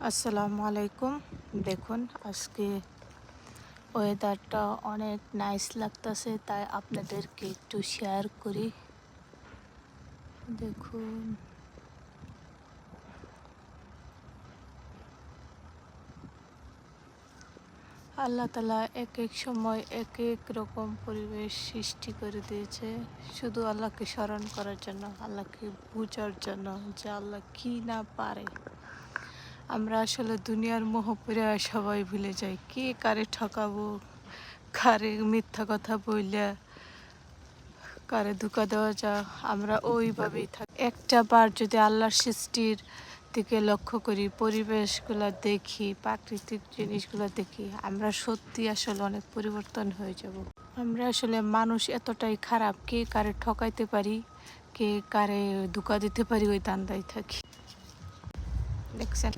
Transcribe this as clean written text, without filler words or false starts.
আসসালামু আলাইকুম। দেখুন আজকে ওয়েদারটা অনেক নাইস লাগতেছে, তাই আপনাদেরকে একটু শেয়ার করি। দেখুন আল্লাহ তালা এক এক সময় এক এক রকম পরিবেশ সৃষ্টি করে দিয়েছে, শুধু আল্লাহকে স্মরণ করার জন্য, আল্লাহকে বোঝার জন্য যে আল্লাহ কি না পারে। আমরা আসলে দুনিয়ার মোহ পড়ে সবাই ভুলে যাই, কে কারে ঠকাবো, কারে মিথ্যা কথা বইলা কারে ধোঁকা দেওয়া যা, আমরা ওইভাবেই থাকি। একটা বার যদি আল্লাহর সৃষ্টির দিকে লক্ষ্য করি, পরিবেশগুলো দেখি, প্রাকৃতিক জিনিসগুলো দেখি, আমরা সত্যি আসলে অনেক পরিবর্তন হয়ে যাব। আমরা আসলে মানুষ এতটাই খারাপ, কে কারে ঠকাইতে পারি, কে কারে ধোঁকা দিতে পারি, ওই দান্দায় থাকি। দেখছেন।